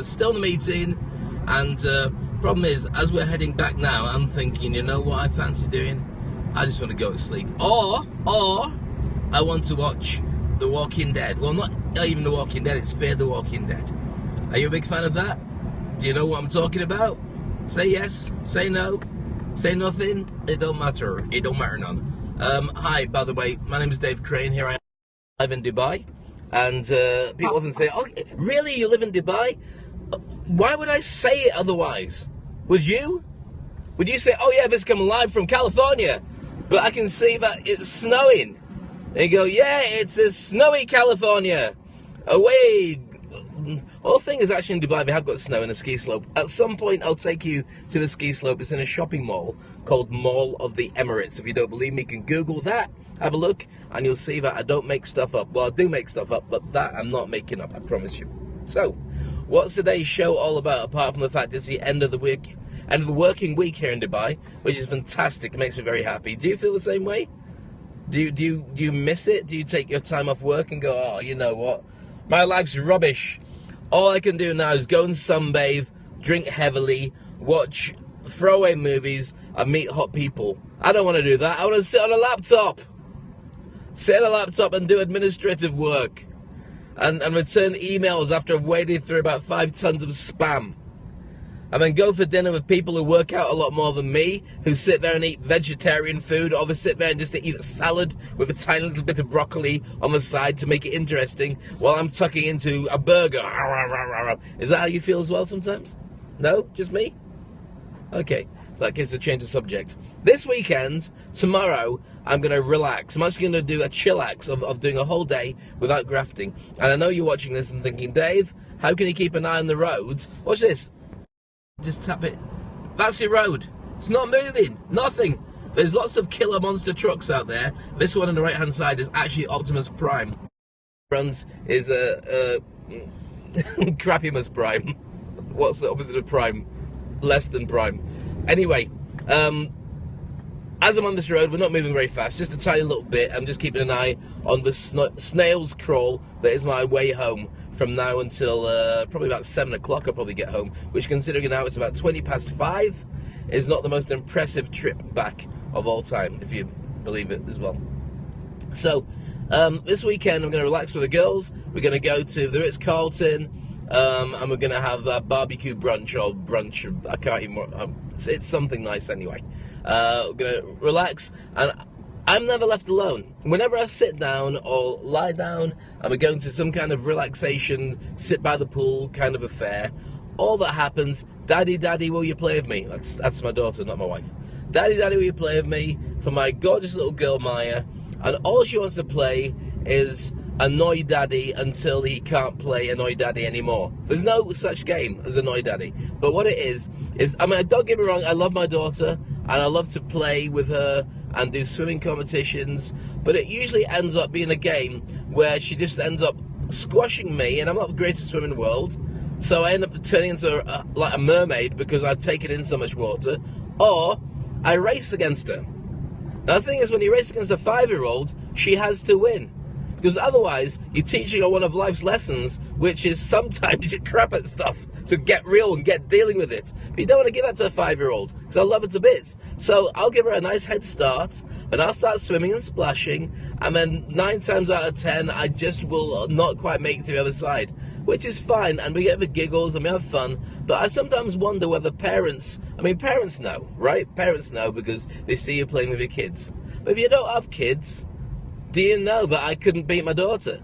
still in a meeting, and problem is, as we're heading back now, I'm thinking, you know what I fancy doing? I just want to go to sleep, or I want to watch The Walking Dead. Well, not even The Walking Dead, it's Fear the Walking Dead. Are you a big fan of that? Do you know what I'm talking about? Say yes, say no, say nothing, it don't matter. It don't matter none. Hi, by the way, my name is Dave Crane. Here I am live in Dubai. And people often say, oh, really, you live in Dubai? Why would I say it otherwise? Would you? Would you say, oh yeah, this is coming live from California, but I can see that it's snowing? And you go, yeah, it's a snowy California. Away. Well, the thing is, actually in Dubai, they have got snow and a ski slope. At some point, I'll take you to the ski slope. It's in a shopping mall called Mall of the Emirates. If you don't believe me, you can Google that, have a look, and you'll see that I don't make stuff up. Well, I do make stuff up, but that I'm not making up, I promise you. So, what's today's show all about, apart from the fact it's the end of the week, end of the working week here in Dubai, which is fantastic. It makes me very happy. Do you feel the same way? Do you miss it? Do you take your time off work and go, oh, you know what? My life's rubbish. All I can do now is go and sunbathe, drink heavily, watch throwaway movies, and meet hot people. I don't want to do that. I want to sit on a laptop. Sit on a laptop and do administrative work. And return emails after I've waded through about 5 tons of spam. And then go for dinner with people who work out a lot more than me, who sit there and eat vegetarian food, or they sit there and just eat a salad with a tiny little bit of broccoli on the side to make it interesting, while I'm tucking into a burger. Is that how you feel as well sometimes? No? Just me? Okay, that gives a change of subject. This weekend, tomorrow, I'm going to relax. I'm actually going to do a chillax of doing a whole day without grafting. And I know you're watching this and thinking, Dave, how can you keep an eye on the roads? Watch this. Just tap it. That's your road. It's not moving. Nothing. There's lots of killer monster trucks out there. This one on the right hand side is actually Optimus Prime. Runs is Crappimus Prime. What's the opposite of Prime? Less than Prime. Anyway, as I'm on this road, we're not moving very fast, just a tiny little bit. I'm just keeping an eye on the snail's crawl that is my way home. From now until probably about 7 o'clock, I'll probably get home, which, considering now it's about 20 past 5, is not the most impressive trip back of all time, if you believe it as well. So, this weekend I'm going to relax with the girls. We're going to go to the Ritz-Carlton, and we're going to have a barbecue brunch, or brunch, I can't even, it's something nice anyway. We're going to relax, and I'm never left alone. Whenever I sit down or lie down and we're going to some kind of relaxation, sit by the pool kind of affair, all that happens, Daddy, Daddy, will you play with me? That's my daughter, not my wife. Daddy, Daddy, will you play with me? For my gorgeous little girl, Maya. And all she wants to play is Annoy Daddy until he can't play Annoy Daddy anymore. There's no such game as Annoy Daddy. But what it is, I mean, don't get me wrong, I love my daughter, and I love to play with her and do swimming competitions, but it usually ends up being a game where she just ends up squashing me, and I'm not the greatest swimmer in the world, so I end up turning into like a mermaid because I've taken in so much water, or I race against her. Now the thing is, when you race against a 5-year-old, she has to win. Because otherwise, you're teaching her one of life's lessons, which is sometimes you crap at stuff to get real and get dealing with it. But you don't want to give that to a 5-year-old, because I love her to bits. So I'll give her a nice head start, and I'll start swimming and splashing, and then 9 times out of 10, I just will not quite make it to the other side, which is fine, and we get the giggles and we have fun. But I sometimes wonder whether parents know, right? Parents know because they see you playing with your kids. But if you don't have kids, do you know that I couldn't beat my daughter?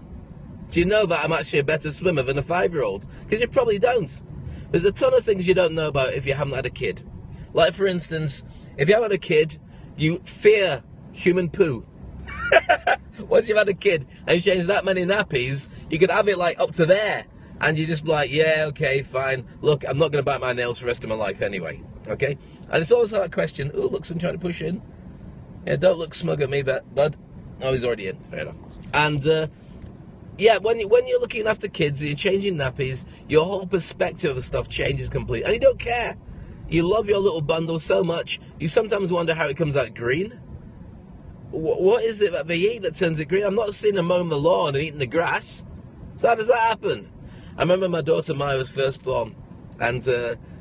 Do you know that I'm actually a better swimmer than a 5-year-old? Because you probably don't. There's a ton of things you don't know about if you haven't had a kid. Like, for instance, if you haven't had a kid, you fear human poo. Once you've had a kid and you change that many nappies, you could have it like up to there. And you just be like, yeah, okay, fine. Look, I'm not going to bite my nails for the rest of my life anyway. Okay? And it's always that question. Ooh, look, someone trying to push in. Yeah, don't look smug at me, bud. Oh, he's already in. Fair enough. And, yeah, when you're looking after kids and you're changing nappies, your whole perspective of stuff changes completely. And you don't care. You love your little bundle so much, you sometimes wonder how it comes out green. What is it that they eat that turns it green? I'm not seeing them mowing the lawn and eating the grass. So how does that happen? I remember my daughter Maya was first born, and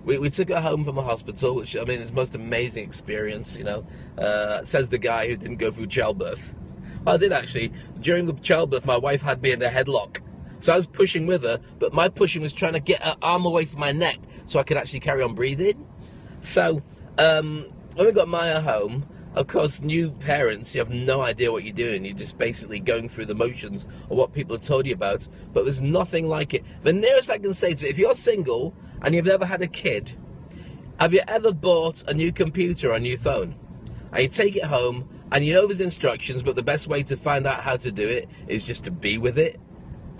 we took her home from a hospital, which, I mean, is the most amazing experience, you know. Says the guy who didn't go through childbirth. I did, actually. During the childbirth, my wife had me in a headlock. So I was pushing with her, but my pushing was trying to get her arm away from my neck so I could actually carry on breathing. So when we got Maya home, of course, new parents, you have no idea what you're doing. You're just basically going through the motions of what people have told you about, but there's nothing like it. The nearest I can say to it, if you're single and you've never had a kid, have you ever bought a new computer or a new phone? And you take it home, and you know there's instructions, but the best way to find out how to do it is just to be with it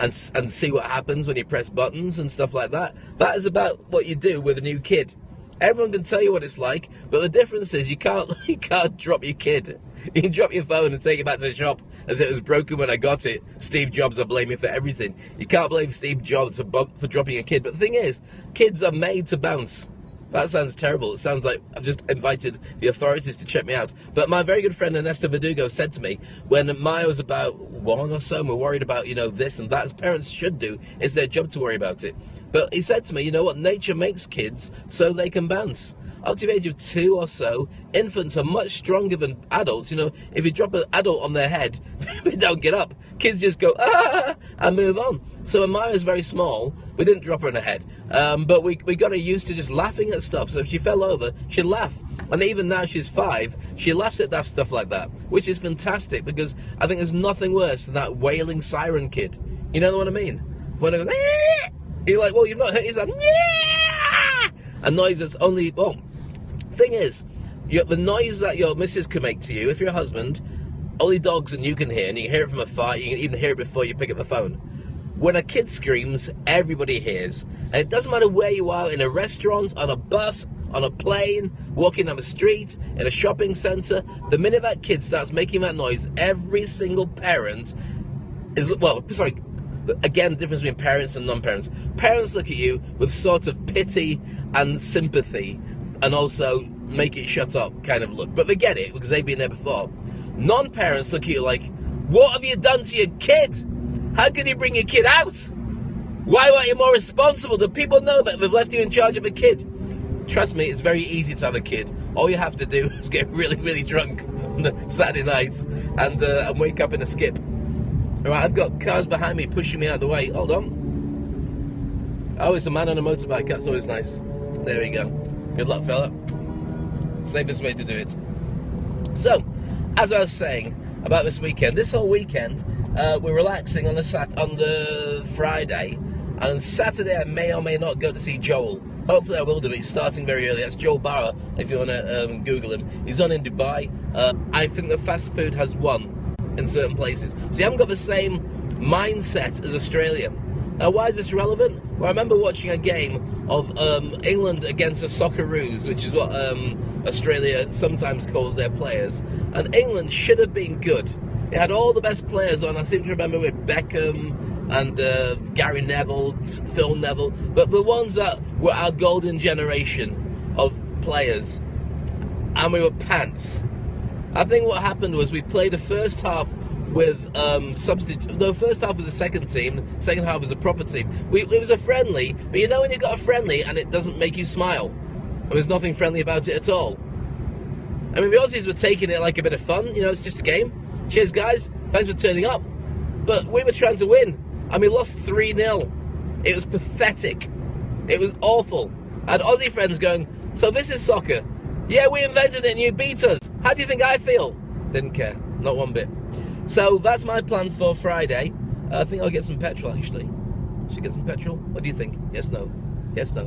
and see what happens when you press buttons and stuff like that. That is about what you do with a new kid. Everyone can tell you what it's like, but the difference is you can't drop your kid. You can drop your phone and take it back to the shop as it was broken when I got it. Steve Jobs, I blame you for everything. You can't blame Steve Jobs for dropping a kid. But the thing is, kids are made to bounce. That sounds terrible. It sounds like I've just invited the authorities to check me out. But my very good friend Ernesto Verdugo said to me, when Maya was about 1 or so, and we're worried about, you know, this and that, as parents should do, it's their job to worry about it. But he said to me, you know what, nature makes kids so they can bounce. Up to the age of 2 or so, infants are much stronger than adults. You know, if you drop an adult on their head, they don't get up. Kids just go, ah, and move on. So when Maya was very small, we didn't drop her on her head. But we got her used to just laughing at stuff. So if she fell over, she'd laugh. And even now she's 5, she laughs at that stuff like that, which is fantastic, because I think there's nothing worse than that wailing siren kid. You know what I mean? When it goes, ah! You're like, well, you've not heard. He's like, yeah! A noise that's only, well, thing is, the noise that your missus can make to you, if you're a husband, only dogs and you can hear, and you can hear it from afar, you can even hear it before you pick up the phone. When a kid screams, everybody hears. And it doesn't matter where you are, in a restaurant, on a bus, on a plane, walking down the street, in a shopping centre, the minute that kid starts making that noise, every single parent is, well, sorry, again, the difference between parents and non-parents. Parents look at you with sort of pity and sympathy, and also make it shut up kind of look. But they get it, because they've been there before. Non-parents look at you like, what have you done to your kid? How can you bring your kid out? Why weren't you more responsible? Do people know that they've left you in charge of a kid? Trust me, it's very easy to have a kid. All you have to do is get really, really drunk on Saturday nights and wake up in a skip. Alright, I've got cars behind me pushing me out of the way. Hold on. Oh, it's a man on a motorbike. That's always nice. There we go. Good luck, fella. Safest way to do it. So, as I was saying about this weekend, this whole weekend, we're relaxing on the Friday, and on Saturday I may or may not go to see Joel. Hopefully I will do it. He's starting very early. That's Joel Barra, if you want to Google him. He's on in Dubai. I think the fast food has won in certain places. So you haven't got the same mindset as Australia. Now, why is this relevant? Well, I remember watching a game of England against the Socceroos, which is what Australia sometimes calls their players. And England should have been good. It had all the best players on. I seem to remember with Beckham and Gary Neville, Phil Neville, but the ones that were our golden generation of players, and we were pants. I think what happened was we played the first half with substitute. No, first half was the second team, second half was a proper team. It was a friendly, but you know when you got a friendly and it doesn't make you smile, and there's nothing friendly about it at all. I mean, the Aussies were taking it like a bit of fun, you know, it's just a game. Cheers, guys, thanks for turning up. But we were trying to win, and we lost 3-0. It was pathetic. It was awful. I had Aussie friends going, so this is soccer? Yeah, we invented it and you beat us. How do you think I feel? Didn't care, not one bit. So that's my plan for Friday. I think I'll get some petrol, actually. Should I get some petrol? What do you think? Yes, no? Yes, no?